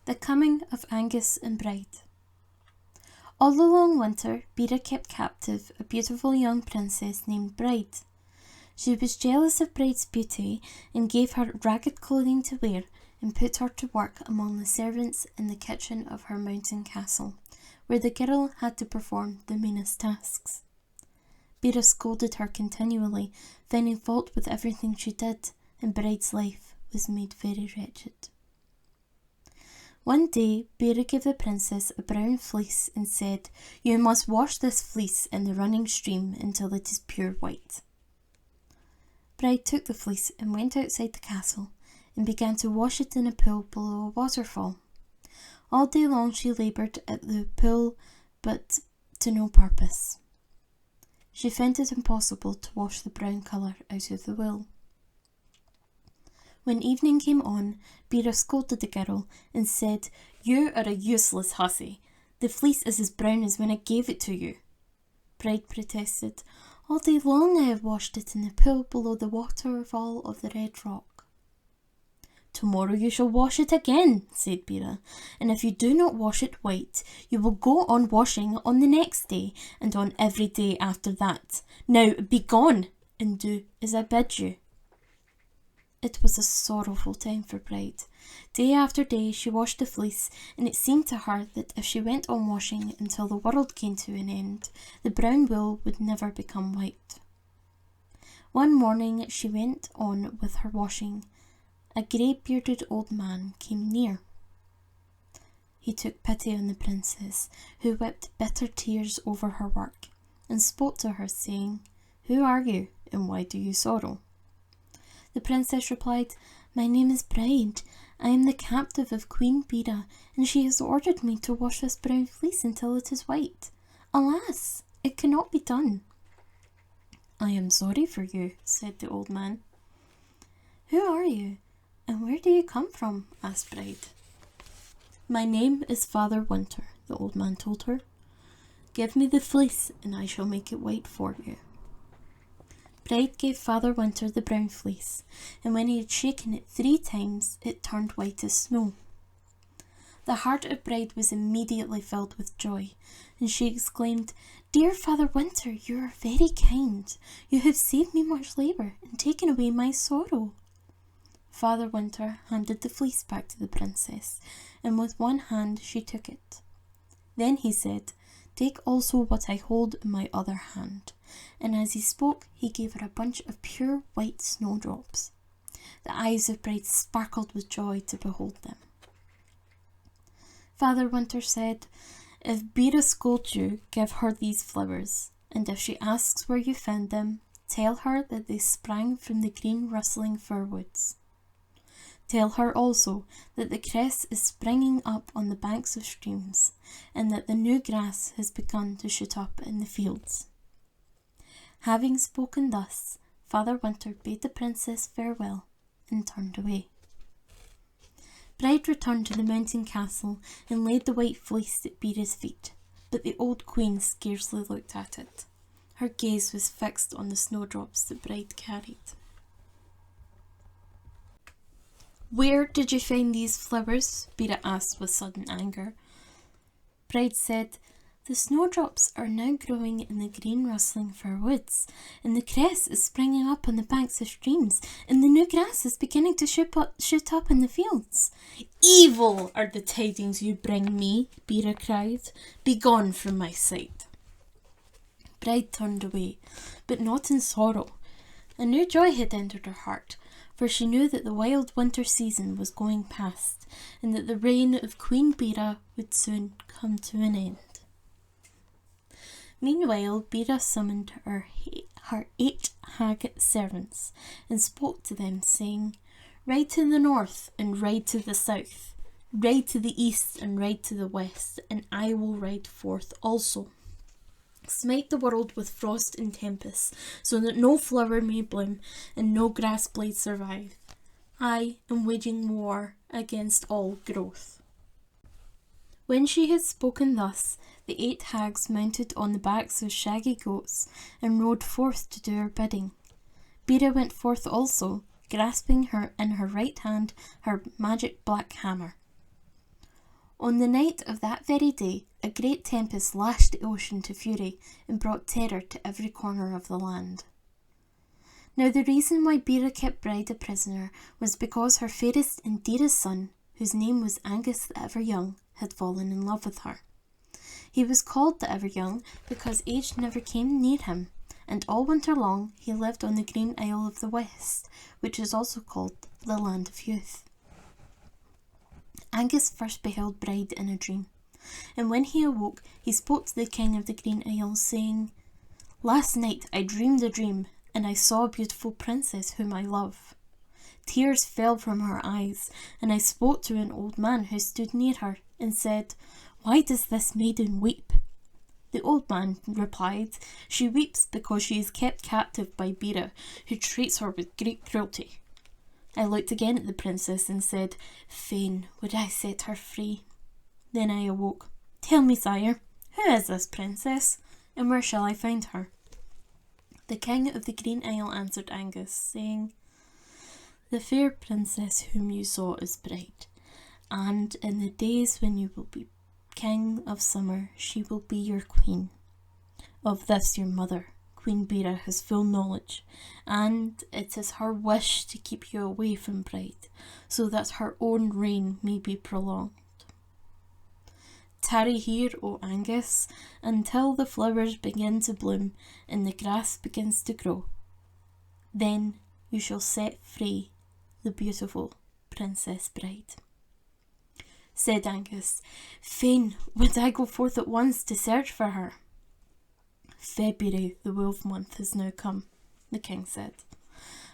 The coming of Angus and Bride. All the long winter, Bera kept captive a beautiful young princess named Bride. She was jealous of Bride's beauty and gave her ragged clothing to wear and put her to work among the servants in the kitchen of her mountain castle, where the girl had to perform the meanest tasks. Bera scolded her continually, finding fault with everything she did, and Bride's life was made very wretched. One day, Bera gave the princess a brown fleece and said, "You must wash this fleece in the running stream until it is pure white." Bride took the fleece and went outside the castle and began to wash it in a pool below a waterfall. All day long she laboured at the pool, but to no purpose. She found it impossible to wash the brown colour out of the wool. When evening came on, Bera scolded the girl and said, "You are a useless hussy. The fleece is as brown as when I gave it to you." Bride protested, "All day long I have washed it in the pool below the waterfall of the Red Rock." "Tomorrow you shall wash it again," said Bera, "and if you do not wash it white, you will go on washing on the next day, and on every day after that. Now be gone, and do as I bid you." It was a sorrowful time for Bride. Day after day she washed the fleece, and it seemed to her that if she went on washing until the world came to an end, the brown wool would never become white. One morning she went on with her washing. A grey-bearded old man came near. He took pity on the princess, who wept bitter tears over her work, and spoke to her, saying, "Who are you, and why do you sorrow?" The princess replied, "My name is Bride. I am the captive of Queen Bera, and she has ordered me to wash this brown fleece until it is white. Alas, it cannot be done." "I am sorry for you," said the old man. "Who are you, and where do you come from?" asked Bride. "My name is Father Winter," the old man told her. "Give me the fleece, and I shall make it white for you." Bride gave Father Winter the brown fleece, and when he had shaken it 3 times, it turned white as snow. The heart of Bride was immediately filled with joy, and she exclaimed, "Dear Father Winter, you are very kind. You have saved me much labour and taken away my sorrow." Father Winter handed the fleece back to the princess, and with one hand she took it. Then he said, "Take also what I hold in my other hand." And as he spoke, he gave her a bunch of pure white snowdrops. The eyes of Bride sparkled with joy to behold them. Father Winter said, "If Bera scolds you, give her these flowers, and if she asks where you found them, tell her that they sprang from the green rustling fir woods. Tell her also that the cress is springing up on the banks of streams, and that the new grass has begun to shoot up in the fields." Having spoken thus, Father Winter bade the princess farewell and turned away. Bride returned to the mountain castle and laid the white fleece at Bera's feet, but the old queen scarcely looked at it. Her gaze was fixed on the snowdrops that Bride carried. "Where did you find these flowers?" Bera asked with sudden anger. Bride said, "The snowdrops are now growing in the green rustling fir woods, and the cress is springing up on the banks of streams, and the new grass is beginning to shoot up in the fields." "Evil are the tidings you bring me," Bera cried. "Begone from my sight." Bride turned away, but not in sorrow. A new joy had entered her heart, for she knew that the wild winter season was going past, and that the reign of Queen Bera would soon come to an end. Meanwhile, Bera summoned her 8 hag servants and spoke to them, saying, "Ride to the north and ride to the south, ride to the east and ride to the west, and I will ride forth also. Smite the world with frost and tempest, so that no flower may bloom and no grass blade survive. I am waging war against all growth." When she had spoken thus, the 8 hags mounted on the backs of shaggy goats and rode forth to do her bidding. Bera went forth also, grasping in her right hand her magic black hammer. On the night of that very day, a great tempest lashed the ocean to fury and brought terror to every corner of the land. Now the reason why Bera kept Bride a prisoner was because her fairest and dearest son, whose name was Angus the Ever-Young, had fallen in love with her. He was called the Ever-Young because age never came near him, and all winter long he lived on the green isle of the west, which is also called the Land of Youth. Angus first beheld Bride in a dream, and when he awoke he spoke to the king of the Green Isle, saying, "Last night I dreamed a dream, and I saw a beautiful princess whom I love. Tears fell from her eyes, and I spoke to an old man who stood near her, and said, 'Why does this maiden weep?' The old man replied, 'She weeps because she is kept captive by Bera, who treats her with great cruelty.' I looked again at the princess and said, 'Fain would I set her free.' Then I awoke. Tell me, sire, who is this princess, and where shall I find her?" The king of the Green Isle answered Angus, saying, "The fair princess whom you saw is Bride, and in the days when you will be king of summer, she will be your queen. Of this your mother, Queen Bera, has full knowledge, and it is her wish to keep you away from Bride, so that her own reign may be prolonged. Tarry here, O Angus, until the flowers begin to bloom and the grass begins to grow. Then you shall set free the beautiful Princess Bride." Said Angus, "Fain would I go forth at once to search for her." "February, the wolf month, has now come," the king said.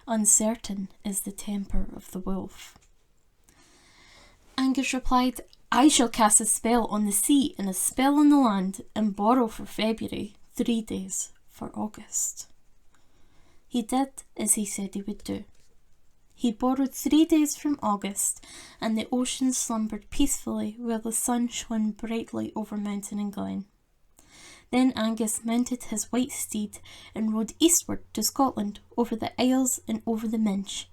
"Uncertain is the temper of the wolf." Angus replied, "I shall cast a spell on the sea and a spell on the land, and borrow for February 3 days for August." He did as he said he would do. He borrowed 3 days from August, and the ocean slumbered peacefully while the sun shone brightly over mountain and glen. Then Angus mounted his white steed and rode eastward to Scotland, over the Isles and over the Minch,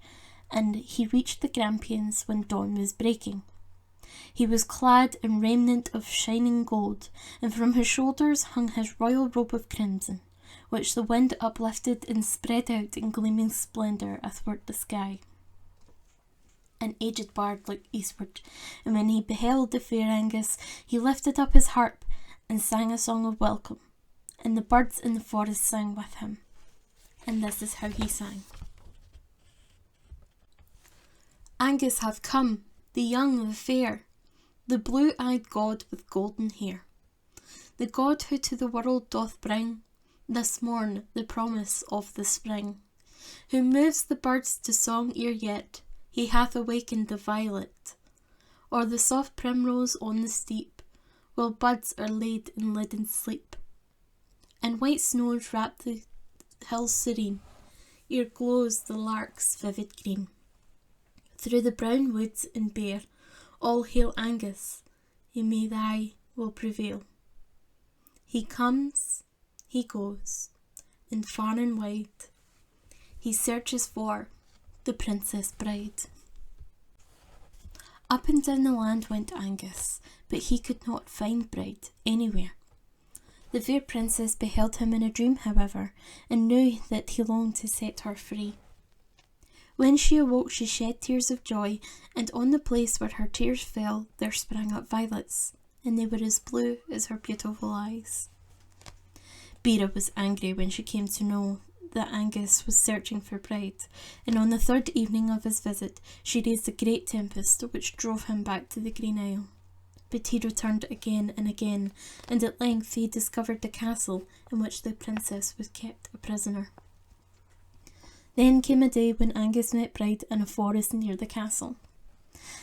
and he reached the Grampians when dawn was breaking. He was clad in raiment of shining gold, and from his shoulders hung his royal robe of crimson, which the wind uplifted and spread out in gleaming splendour athwart the sky. An aged bard looked eastward, and when he beheld the fair Angus, he lifted up his harp and sang a song of welcome, and the birds in the forest sang with him. And this is how he sang. "Angus hath come, the young, the fair, the blue-eyed god with golden hair, the god who to the world doth bring this morn the promise of the spring, who moves the birds to song ere yet he hath awakened the violet, or the soft primrose on the steep, while buds are laid in leaden sleep, and white snows wrap the hills serene, ere glows the lark's vivid green. Through the brown woods and bare, all hail Angus, and may thy will prevail. He comes, he goes, and far and wide he searches for the Princess Bride." Up and down the land went Angus, but he could not find Bride anywhere. The fair princess beheld him in a dream, however, and knew that he longed to set her free. When she awoke, she shed tears of joy, and on the place where her tears fell there sprang up violets, and they were as blue as her beautiful eyes. Bera was angry when she came to know that Angus was searching for Bride, and on the 3rd evening of his visit she raised a great tempest which drove him back to the Green Isle. But he returned again and again, and at length he discovered the castle in which the princess was kept a prisoner. Then came a day when Angus met Bride in a forest near the castle.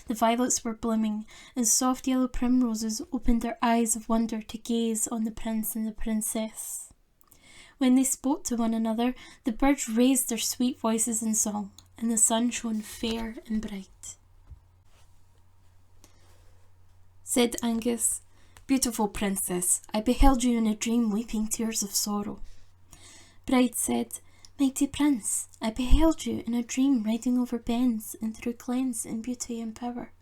The violets were blooming, and soft yellow primroses opened their eyes of wonder to gaze on the prince and the princess. When they spoke to one another, the birds raised their sweet voices in song, and the sun shone fair and bright. Said Angus, "Beautiful princess, I beheld you in a dream weeping tears of sorrow." Bride said, "Mighty prince, I beheld you in a dream riding over bens and through glens in beauty and power."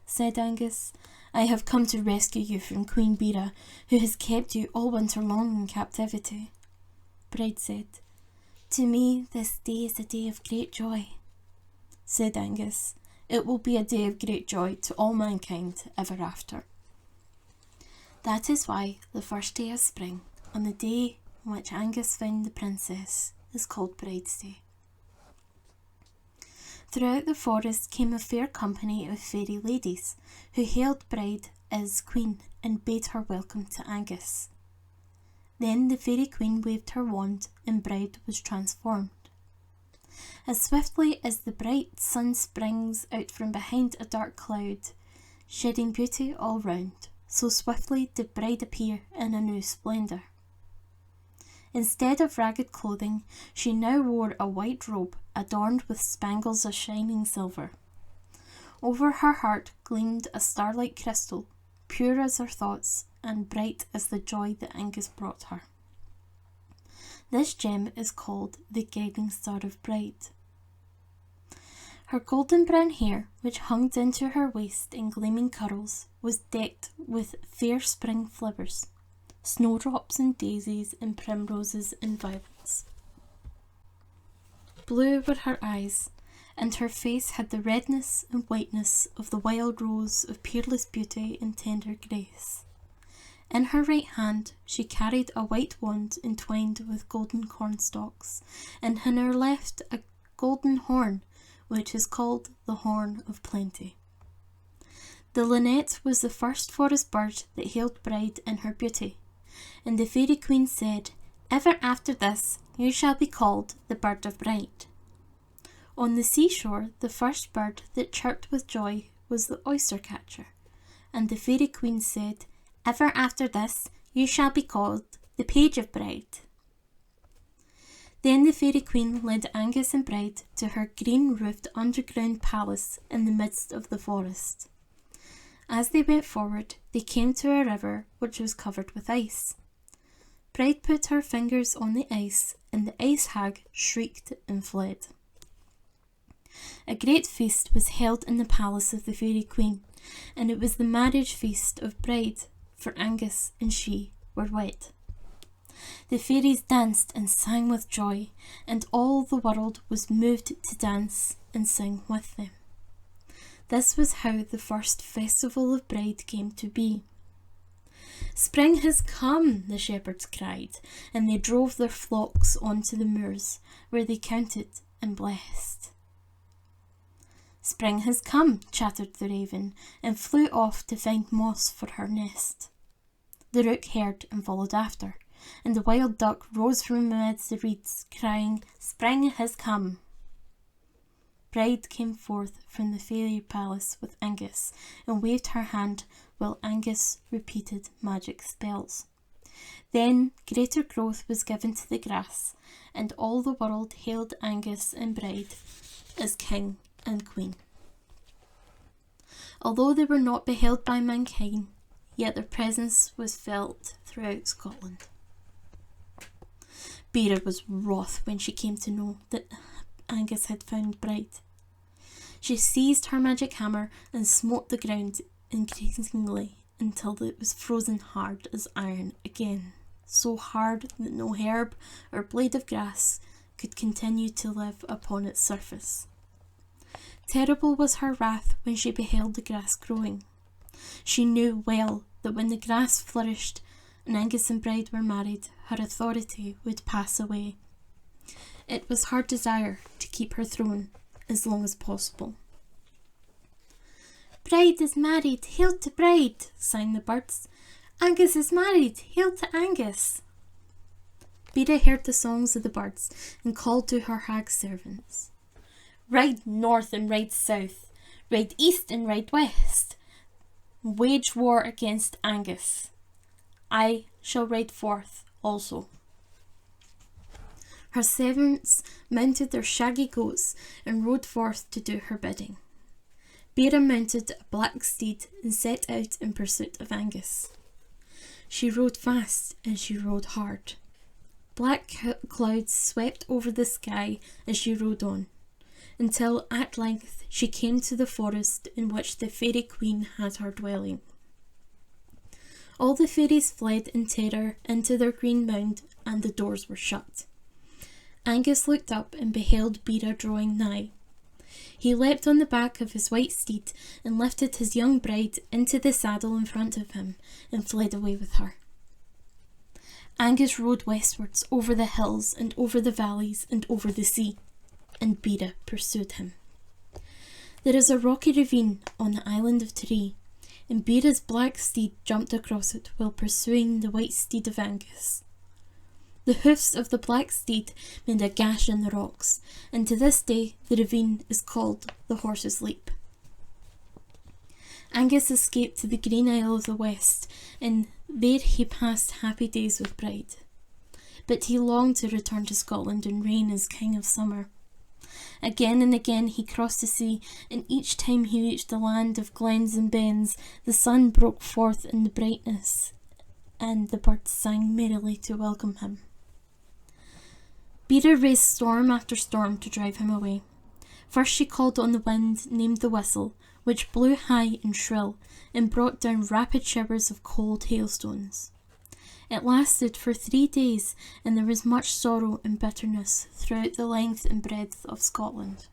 Said Angus, I have come to rescue you from Queen Bera, who has kept you all winter long in captivity. Bride said, To me this day is a day of great joy. Said Angus, It will be a day of great joy to all mankind ever after. That is why the first day of spring, on the day on which Angus found the princess, is called Bride's Day. Throughout the forest came a fair company of fairy ladies, who hailed Bride as queen and bade her welcome to Angus. Then the fairy queen waved her wand and Bride was transformed. As swiftly as the bright sun springs out from behind a dark cloud, shedding beauty all round, so swiftly did Bride appear in a new splendour. Instead of ragged clothing, she now wore a white robe adorned with spangles of shining silver. Over her heart gleamed a star-like crystal, pure as her thoughts and bright as the joy that Angus brought her. This gem is called the Guiding Star of Bride. Her golden brown hair, which hung down to her waist in gleaming curls, was decked with fair spring flowers, snowdrops and daisies and primroses and violets. Blue were her eyes, and her face had the redness and whiteness of the wild rose of peerless beauty and tender grace. In her right hand she carried a white wand entwined with golden cornstalks, and in her left a golden horn, which is called the Horn of Plenty. The linnet was the first forest bird that hailed Bride in her beauty, and the fairy queen said, Ever after this you shall be called the Bird of Bride. On the seashore the first bird that chirped with joy was the oyster catcher, and the fairy queen said, Ever after this you shall be called the Page of Bride. Then the fairy queen led Angus and Bride to her green-roofed underground palace in the midst of the forest. As they went forward, they came to a river which was covered with ice. Bride put her fingers on the ice, and the ice hag shrieked and fled. A great feast was held in the palace of the fairy queen, and it was the marriage feast of Bride, for Angus and she were wed. The fairies danced and sang with joy, and all the world was moved to dance and sing with them. This was how the first festival of Bride came to be. Spring has come, the shepherds cried, and they drove their flocks onto the moors, where they counted and blessed. Spring has come, chattered the raven, and flew off to find moss for her nest. The rook heard and followed after, and the wild duck rose from amidst the reeds, crying, Spring has come. Bride came forth from the fairy palace with Angus, and waved her hand while Angus repeated magic spells. Then greater growth was given to the grass, and all the world hailed Angus and Bride as king and queen. Although they were not beheld by mankind, yet their presence was felt throughout Scotland. Bera was wroth when she came to know that Angus had found Bride. She seized her magic hammer and smote the ground increasingly until it was frozen hard as iron again, so hard that no herb or blade of grass could continue to live upon its surface. Terrible was her wrath when she beheld the grass growing. She knew well that when the grass flourished and Angus and Bride were married, her authority would pass away. It was her desire to keep her throne as long as possible. Bride is married, hail to Bride, sang the birds. Angus is married, hail to Angus. Bera heard the songs of the birds and called to her hag servants. Ride north and ride south, ride east and ride west. Wage war against Angus. I shall ride forth also. Her servants mounted their shaggy goats and rode forth to do her bidding. Bera mounted a black steed and set out in pursuit of Angus. She rode fast and she rode hard. Black clouds swept over the sky as she rode on, until at length she came to the forest in which the fairy queen had her dwelling. All the fairies fled in terror into their green mound, and the doors were shut. Angus looked up and beheld Bera drawing nigh. He leapt on the back of his white steed and lifted his young bride into the saddle in front of him and fled away with her. Angus rode westwards over the hills and over the valleys and over the sea, and Bera pursued him. There is a rocky ravine on the island of Tree, and Bera's black steed jumped across it while pursuing the white steed of Angus. The hoofs of the black steed made a gash in the rocks, and to this day the ravine is called the Horse's Leap. Angus escaped to the Green Isle of the West, and there he passed happy days with Bride. But he longed to return to Scotland and reign as King of Summer. Again and again he crossed the sea, and each time he reached the land of glens and bens, the sun broke forth in the brightness, and the birds sang merrily to welcome him. Bera raised storm after storm to drive him away. First she called on the wind named the Whistle, which blew high and shrill, and brought down rapid showers of cold hailstones. It lasted for 3 days, and there was much sorrow and bitterness throughout the length and breadth of Scotland.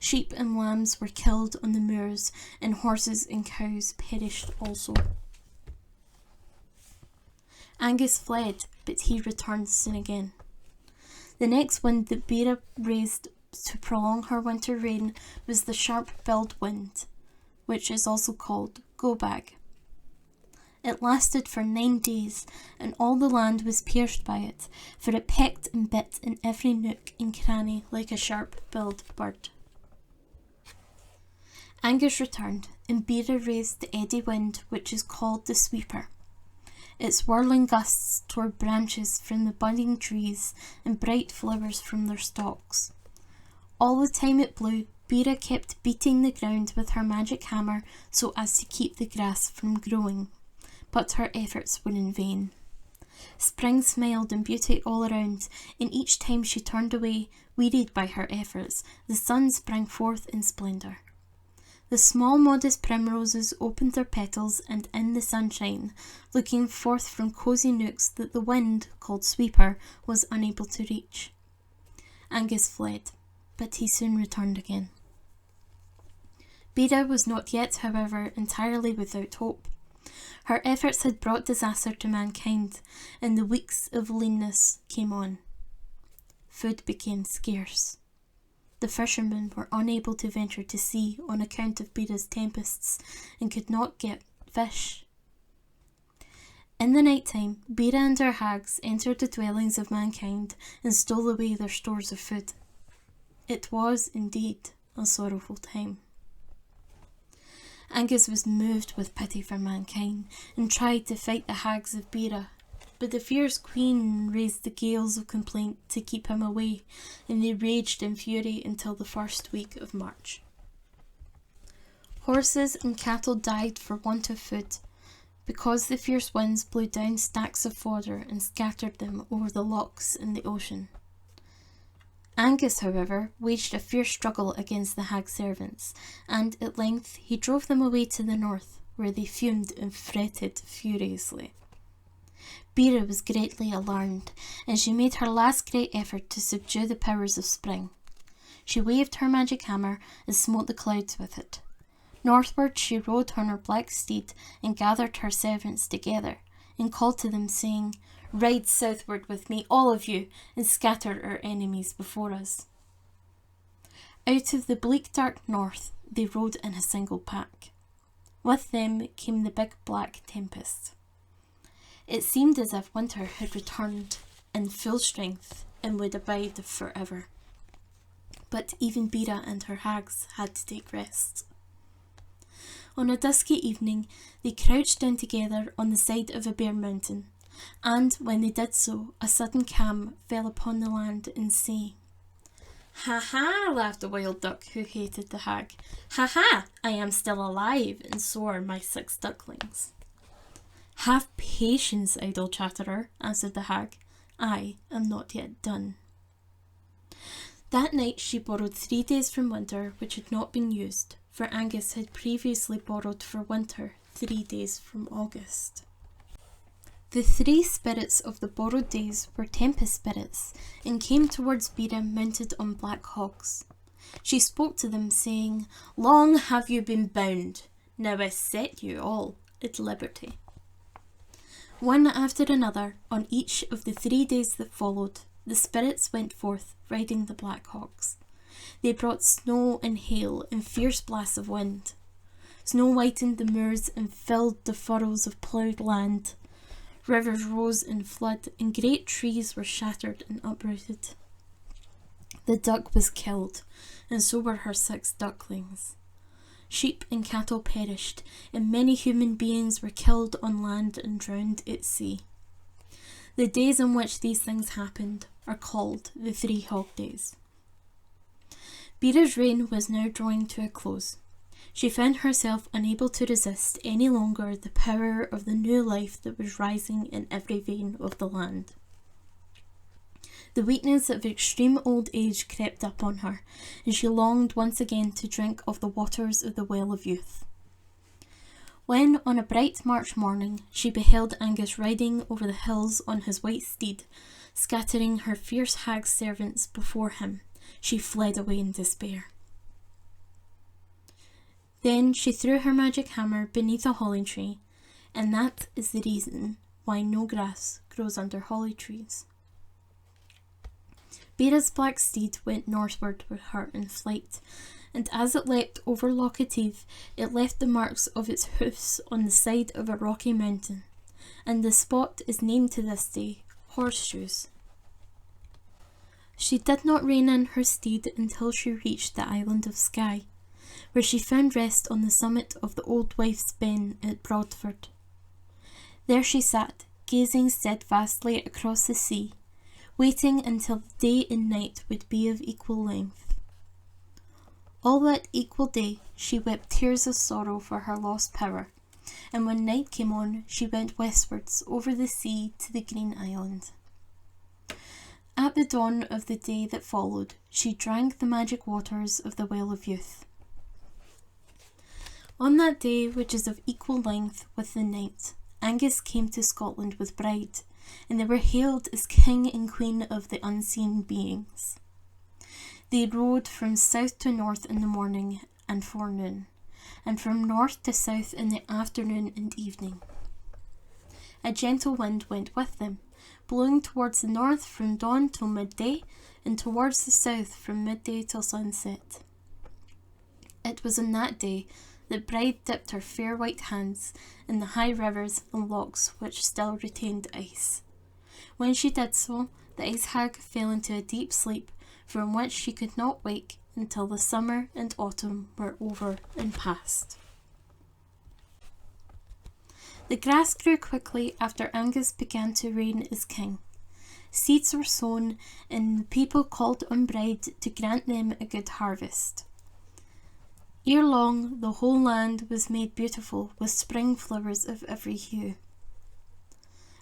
Sheep and lambs were killed on the moors, and horses and cows perished also. Angus fled, but he returned soon again. The next wind that Bera raised to prolong her winter reign was the sharp-billed wind, which is also called go-bag. It lasted for 9 days, and all the land was pierced by it, for it pecked and bit in every nook and cranny like a sharp-billed bird. Angus returned, and Bera raised the eddy wind, which is called the sweeper. Its whirling gusts tore branches from the budding trees and bright flowers from their stalks. All the time it blew, Bera kept beating the ground with her magic hammer so as to keep the grass from growing, but her efforts were in vain. Spring smiled in beauty all around, and each time she turned away, wearied by her efforts, the sun sprang forth in splendour. The small modest primroses opened their petals, and in the sunshine, looking forth from cosy nooks that the wind, called Sweeper, was unable to reach. Angus fled, but he soon returned again. Bera was not yet, however, entirely without hope. Her efforts had brought disaster to mankind, and the weeks of leanness came on. Food became scarce. The fishermen were unable to venture to sea on account of Bera's tempests, and could not get fish. In the night time, Bera and her hags entered the dwellings of mankind and stole away their stores of food. It was, indeed, a sorrowful time. Angus was moved with pity for mankind, and tried to fight the hags of Bera, but the fierce queen raised the gales of complaint to keep him away, and they raged in fury until the first week of March. Horses and cattle died for want of food, because the fierce winds blew down stacks of fodder and scattered them over the lochs in the ocean. Angus, however, waged a fierce struggle against the hag servants, and at length he drove them away to the north, where they fumed and fretted furiously. Bera was greatly alarmed, and she made her last great effort to subdue the powers of spring. She waved her magic hammer and smote the clouds with it. Northward she rode on her black steed and gathered her servants together, and called to them, saying, "Ride southward with me, all of you, and scatter our enemies before us." Out of the bleak dark north they rode in a single pack. With them came the big black tempest. It seemed as if winter had returned in full strength and would abide forever. But even Bera and her hags had to take rest. On a dusky evening, they crouched down together on the side of a bare mountain, and when they did so, a sudden calm fell upon the land and sea. "Ha ha!" laughed the wild duck who hated the hag. "Ha ha! I am still alive, and so are my 6 ducklings." "Have patience, idle chatterer," answered the hag. "I am not yet done." That night she borrowed 3 days from winter which had not been used, for Angus had previously borrowed for winter 3 days from August. The 3 spirits of the borrowed days were tempest spirits, and came towards Bera mounted on black hogs. She spoke to them, saying, "Long have you been bound, now I set you all at liberty." One after another, on each of the 3 days that followed, the spirits went forth, riding the black hogs. They brought snow and hail and fierce blasts of wind. Snow whitened the moors and filled the furrows of ploughed land. Rivers rose in flood, and great trees were shattered and uprooted. The duck was killed, and so were her 6 ducklings. Sheep and cattle perished, and many human beings were killed on land and drowned at sea. The days on which these things happened are called the 3 hog days. Bera's reign was now drawing to a close. She found herself unable to resist any longer the power of the new life that was rising in every vein of the land. The weakness of extreme old age crept up on her, and she longed once again to drink of the waters of the well of youth. When, on a bright March morning, she beheld Angus riding over the hills on his white steed, scattering her fierce hag servants before him, she fled away in despair. Then she threw her magic hammer beneath a holly tree, and that is the reason why no grass grows under holly trees. Bera's black steed went northward with her in flight, and as it leapt over Loch Etive, it left the marks of its hoofs on the side of a rocky mountain, and the spot is named to this day Horseshoes. She did not rein in her steed until she reached the island of Skye, where she found rest on the summit of the Old Wife's Ben at Broadford. There she sat, gazing steadfastly across the sea, waiting until the day and night would be of equal length. All that equal day she wept tears of sorrow for her lost power, and when night came on she went westwards over the sea to the Green Island. At the dawn of the day that followed, she drank the magic waters of the Well of Youth. On that day, which is of equal length with the night, Angus came to Scotland with Bride, and they were hailed as King and Queen of the unseen beings. They rode from south to north in the morning and forenoon, and from north to south in the afternoon and evening. A gentle wind went with them, blowing towards the north from dawn till midday, and towards the south from midday till sunset. It was on that day that Bride dipped her fair white hands in the high rivers and lochs which still retained ice. When she did so, the ice hag fell into a deep sleep from which she could not wake until the summer and autumn were over and past. The grass grew quickly after Angus began to reign as king. Seeds were sown, and the people called on Bride to grant them a good harvest. Ere long, the whole land was made beautiful with spring flowers of every hue.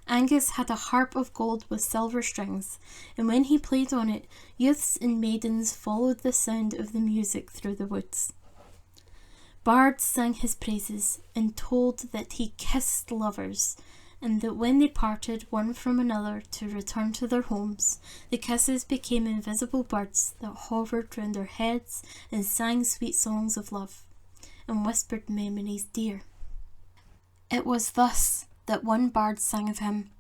Angus had a harp of gold with silver strings, and when he played on it, youths and maidens followed the sound of the music through the woods. Bards sang his praises and told that he kissed lovers, and that when they parted one from another to return to their homes, the kisses became invisible birds that hovered round their heads and sang sweet songs of love, and whispered memories dear. It was thus that one bard sang of him,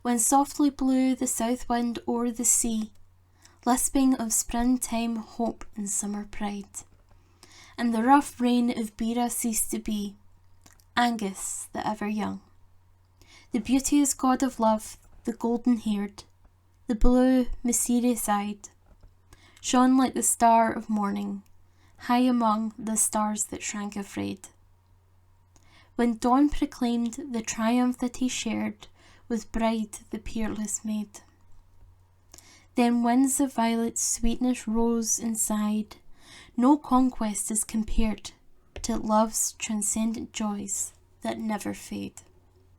when softly blew the south wind o'er the sea, lisping of springtime hope and summer pride, and the rough reign of Bera ceased to be, Angus the ever young. The beauteous god of love, the golden-haired, the blue, mysterious-eyed, shone like the star of morning, high among the stars that shrank afraid. When dawn proclaimed the triumph that he shared with Bride the peerless maid. Then winds of violet sweetness rose and sighed, no conquest is compared to love's transcendent joys that never fade.